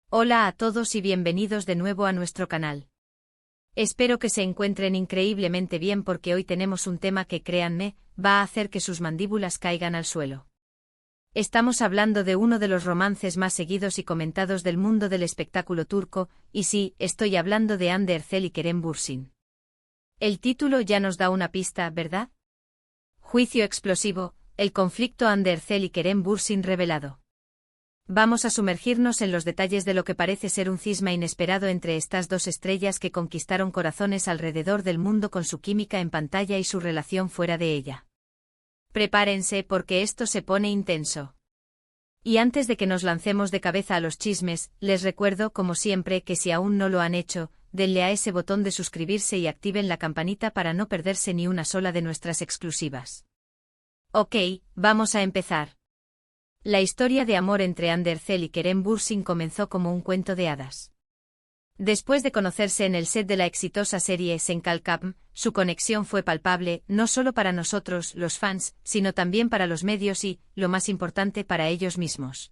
Hola a todos y bienvenidos de nuevo a nuestro canal. Espero que se encuentren increíblemente bien porque hoy tenemos un tema que, créanme, va a hacer que sus mandíbulas caigan al suelo. Estamos hablando de uno de los romances más seguidos y comentados del mundo del espectáculo turco, y sí, estoy hablando de Hande Erçel y Kerem Bürsin. El título ya nos da una pista, ¿verdad? Juicio explosivo, el conflicto Hande Erçel y Kerem Bürsin revelado. Vamos a sumergirnos en los detalles de lo que parece ser un cisma inesperado entre estas dos estrellas que conquistaron corazones alrededor del mundo con su química en pantalla y su relación fuera de ella. Prepárense porque esto se pone intenso. Y antes de que nos lancemos de cabeza a los chismes, les recuerdo, como siempre, que si aún no lo han hecho, denle a ese botón de suscribirse y activen la campanita para no perderse ni una sola de nuestras exclusivas. Ok, vamos a empezar. La historia de amor entre Hande Erçel y Kerem Bürsin comenzó como un cuento de hadas. Después de conocerse en el set de la exitosa serie Sen Kalkam, su conexión fue palpable, no solo para nosotros, los fans, sino también para los medios y, lo más importante, para ellos mismos.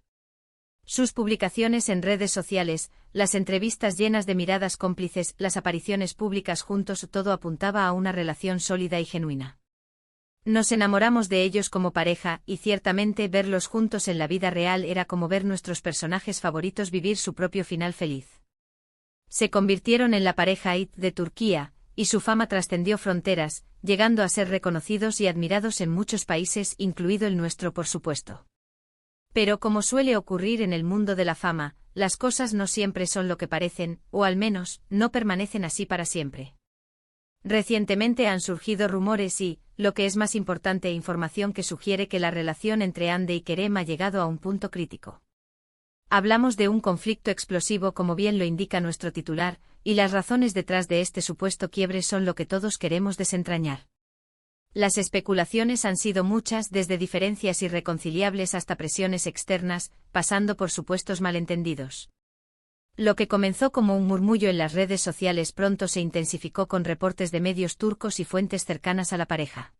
Sus publicaciones en redes sociales, las entrevistas llenas de miradas cómplices, las apariciones públicas juntos, todo apuntaba a una relación sólida y genuina. Nos enamoramos de ellos como pareja, y ciertamente verlos juntos en la vida real era como ver nuestros personajes favoritos vivir su propio final feliz. Se convirtieron en la pareja IT de Turquía, y su fama trascendió fronteras, llegando a ser reconocidos y admirados en muchos países, incluido el nuestro por supuesto. Pero como suele ocurrir en el mundo de la fama, las cosas no siempre son lo que parecen, o al menos, no permanecen así para siempre. Recientemente han surgido rumores y, lo que es más importante, información que sugiere que la relación entre Hande y Kerem ha llegado a un punto crítico. Hablamos de un conflicto explosivo como bien lo indica nuestro titular, y las razones detrás de este supuesto quiebre son lo que todos queremos desentrañar. Las especulaciones han sido muchas, desde diferencias irreconciliables hasta presiones externas, pasando por supuestos malentendidos. Lo que comenzó como un murmullo en las redes sociales pronto se intensificó con reportes de medios turcos y fuentes cercanas a la pareja.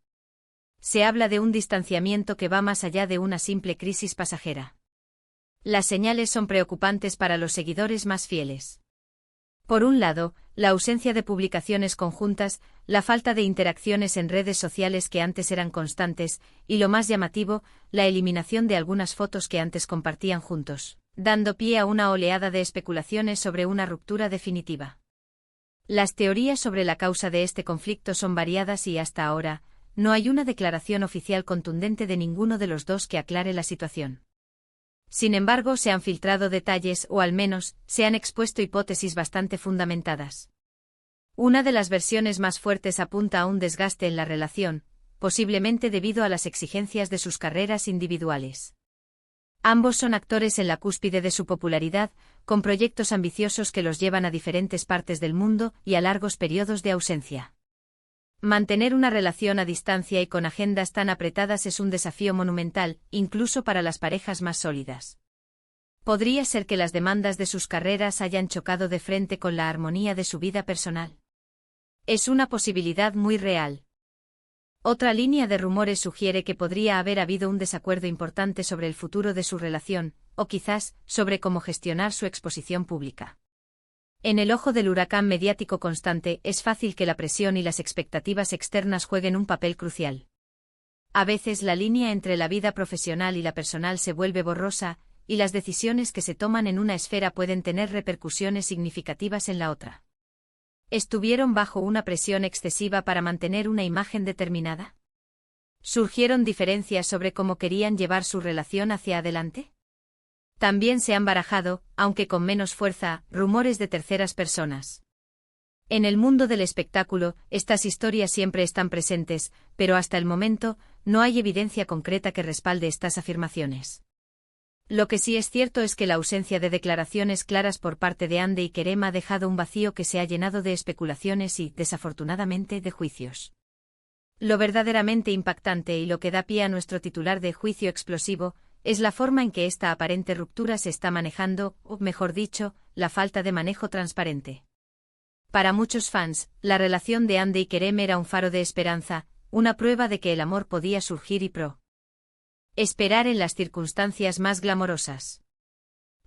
Se habla de un distanciamiento que va más allá de una simple crisis pasajera. Las señales son preocupantes para los seguidores más fieles. Por un lado, la ausencia de publicaciones conjuntas, la falta de interacciones en redes sociales que antes eran constantes, y lo más llamativo, la eliminación de algunas fotos que antes compartían juntos, dando pie a una oleada de especulaciones sobre una ruptura definitiva. Las teorías sobre la causa de este conflicto son variadas y hasta ahora, no hay una declaración oficial contundente de ninguno de los dos que aclare la situación. Sin embargo, se han filtrado detalles o al menos, se han expuesto hipótesis bastante fundamentadas. Una de las versiones más fuertes apunta a un desgaste en la relación, posiblemente debido a las exigencias de sus carreras individuales. Ambos son actores en la cúspide de su popularidad, con proyectos ambiciosos que los llevan a diferentes partes del mundo y a largos periodos de ausencia. Mantener una relación a distancia y con agendas tan apretadas es un desafío monumental, incluso para las parejas más sólidas. ¿Podría ser que las demandas de sus carreras hayan chocado de frente con la armonía de su vida personal? Es una posibilidad muy real. Otra línea de rumores sugiere que podría haber habido un desacuerdo importante sobre el futuro de su relación, o quizás, sobre cómo gestionar su exposición pública. En el ojo del huracán mediático constante, es fácil que la presión y las expectativas externas jueguen un papel crucial. A veces la línea entre la vida profesional y la personal se vuelve borrosa, y las decisiones que se toman en una esfera pueden tener repercusiones significativas en la otra. ¿Estuvieron bajo una presión excesiva para mantener una imagen determinada? ¿Surgieron diferencias sobre cómo querían llevar su relación hacia adelante? También se han barajado, aunque con menos fuerza, rumores de terceras personas. En el mundo del espectáculo, estas historias siempre están presentes, pero hasta el momento, no hay evidencia concreta que respalde estas afirmaciones. Lo que sí es cierto es que la ausencia de declaraciones claras por parte de Hande y Kerem ha dejado un vacío que se ha llenado de especulaciones y, desafortunadamente, de juicios. Lo verdaderamente impactante y lo que da pie a nuestro titular de juicio explosivo, es la forma en que esta aparente ruptura se está manejando, o mejor dicho, la falta de manejo transparente. Para muchos fans, la relación de Hande y Kerem era un faro de esperanza, una prueba de que el amor podía surgir y esperar en las circunstancias más glamorosas.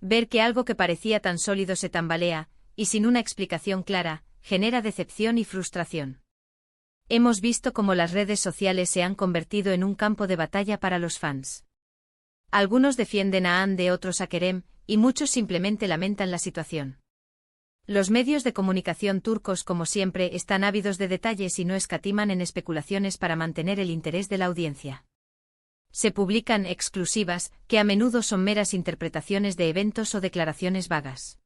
Ver que algo que parecía tan sólido se tambalea, y sin una explicación clara, genera decepción y frustración. Hemos visto cómo las redes sociales se han convertido en un campo de batalla para los fans. Algunos defienden a Hande, otros a Kerem, y muchos simplemente lamentan la situación. Los medios de comunicación turcos, como siempre, están ávidos de detalles y no escatiman en especulaciones para mantener el interés de la audiencia. Se publican exclusivas, que a menudo son meras interpretaciones de eventos o declaraciones vagas.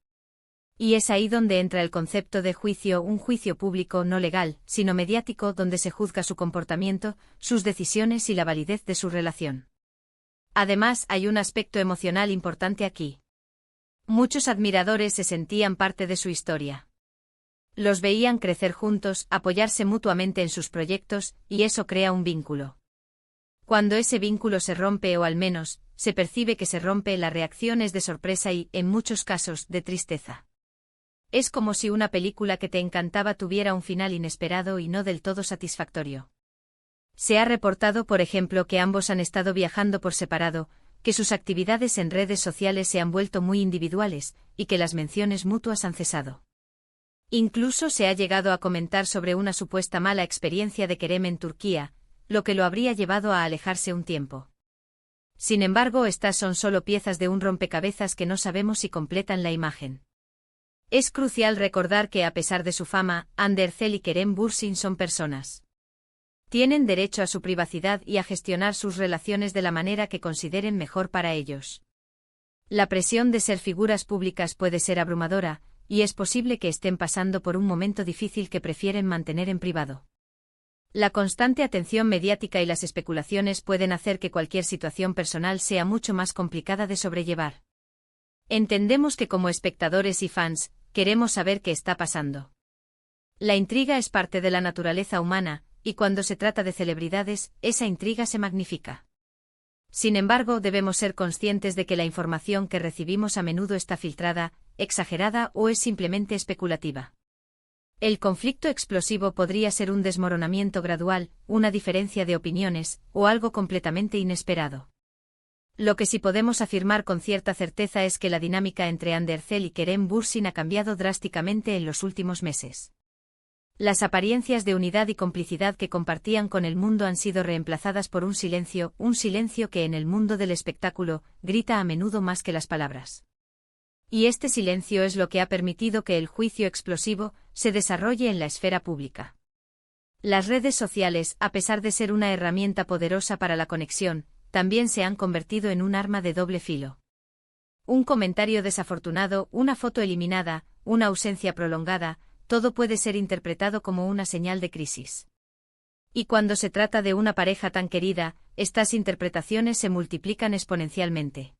Y es ahí donde entra el concepto de juicio, un juicio público no legal, sino mediático, donde se juzga su comportamiento, sus decisiones y la validez de su relación. Además, hay un aspecto emocional importante aquí. Muchos admiradores se sentían parte de su historia. Los veían crecer juntos, apoyarse mutuamente en sus proyectos, y eso crea un vínculo. Cuando ese vínculo se rompe o al menos, se percibe que se rompe, la reacción es de sorpresa y, en muchos casos, de tristeza. Es como si una película que te encantaba tuviera un final inesperado y no del todo satisfactorio. Se ha reportado, por ejemplo, que ambos han estado viajando por separado, que sus actividades en redes sociales se han vuelto muy individuales, y que las menciones mutuas han cesado. Incluso se ha llegado a comentar sobre una supuesta mala experiencia de Kerem en Turquía, lo que lo habría llevado a alejarse un tiempo. Sin embargo, estas son solo piezas de un rompecabezas que no sabemos si completan la imagen. Es crucial recordar que a pesar de su fama, Hande Erçel y Kerem Bürsin son personas. Tienen derecho a su privacidad y a gestionar sus relaciones de la manera que consideren mejor para ellos. La presión de ser figuras públicas puede ser abrumadora, y es posible que estén pasando por un momento difícil que prefieren mantener en privado. La constante atención mediática y las especulaciones pueden hacer que cualquier situación personal sea mucho más complicada de sobrellevar. Entendemos que como espectadores y fans, queremos saber qué está pasando. La intriga es parte de la naturaleza humana, y cuando se trata de celebridades, esa intriga se magnifica. Sin embargo, debemos ser conscientes de que la información que recibimos a menudo está filtrada, exagerada o es simplemente especulativa. El conflicto explosivo podría ser un desmoronamiento gradual, una diferencia de opiniones, o algo completamente inesperado. Lo que sí podemos afirmar con cierta certeza es que la dinámica entre Hande Erçel y Kerem Bürsin ha cambiado drásticamente en los últimos meses. Las apariencias de unidad y complicidad que compartían con el mundo han sido reemplazadas por un silencio que en el mundo del espectáculo grita a menudo más que las palabras. Y este silencio es lo que ha permitido que el juicio explosivo se desarrolle en la esfera pública. Las redes sociales, a pesar de ser una herramienta poderosa para la conexión, también se han convertido en un arma de doble filo. Un comentario desafortunado, una foto eliminada, una ausencia prolongada, todo puede ser interpretado como una señal de crisis. Y cuando se trata de una pareja tan querida, estas interpretaciones se multiplican exponencialmente.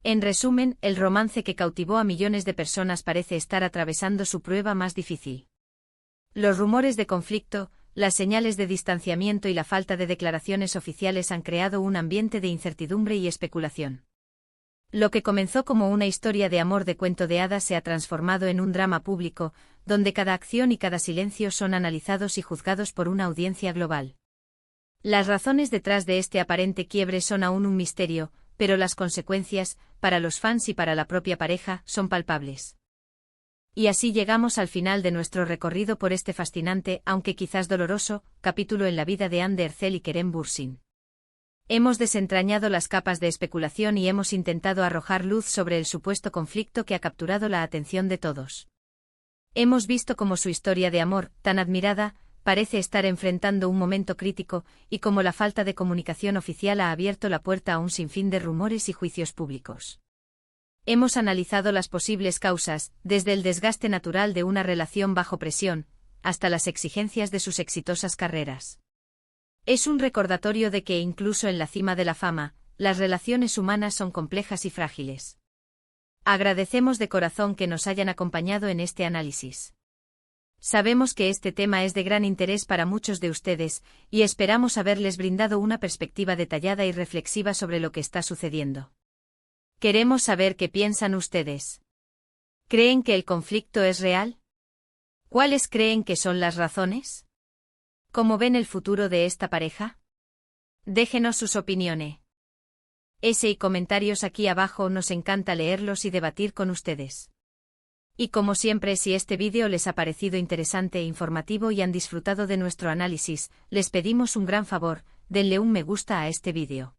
En resumen, el romance que cautivó a millones de personas parece estar atravesando su prueba más difícil. Los rumores de conflicto, las señales de distanciamiento y la falta de declaraciones oficiales han creado un ambiente de incertidumbre y especulación. Lo que comenzó como una historia de amor de cuento de hadas se ha transformado en un drama público, donde cada acción y cada silencio son analizados y juzgados por una audiencia global. Las razones detrás de este aparente quiebre son aún un misterio, pero las consecuencias, para los fans y para la propia pareja, son palpables. Y así llegamos al final de nuestro recorrido por este fascinante, aunque quizás doloroso, capítulo en la vida de Hande Erçel y Kerem Bürsin. Hemos desentrañado las capas de especulación y hemos intentado arrojar luz sobre el supuesto conflicto que ha capturado la atención de todos. Hemos visto cómo su historia de amor, tan admirada, parece estar enfrentando un momento crítico, y cómo la falta de comunicación oficial ha abierto la puerta a un sinfín de rumores y juicios públicos. Hemos analizado las posibles causas, desde el desgaste natural de una relación bajo presión, hasta las exigencias de sus exitosas carreras. Es un recordatorio de que incluso en la cima de la fama, las relaciones humanas son complejas y frágiles. Agradecemos de corazón que nos hayan acompañado en este análisis. Sabemos que este tema es de gran interés para muchos de ustedes, y esperamos haberles brindado una perspectiva detallada y reflexiva sobre lo que está sucediendo. Queremos saber qué piensan ustedes. ¿Creen que el conflicto es real? ¿Cuáles creen que son las razones? ¿Cómo ven el futuro de esta pareja? Déjenos sus opiniones. y comentarios aquí abajo, nos encanta leerlos y debatir con ustedes. Y como siempre, si este vídeo les ha parecido interesante e informativo y han disfrutado de nuestro análisis, les pedimos un gran favor, denle un me gusta a este vídeo.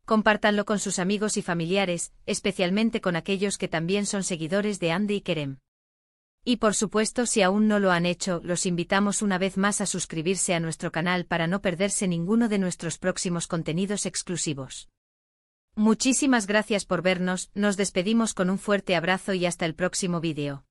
Compártanlo con sus amigos y familiares, especialmente con aquellos que también son seguidores de Andy y Kerem. Y por supuesto, si aún no lo han hecho, los invitamos una vez más a suscribirse a nuestro canal para no perderse ninguno de nuestros próximos contenidos exclusivos. Muchísimas gracias por vernos, nos despedimos con un fuerte abrazo y hasta el próximo vídeo.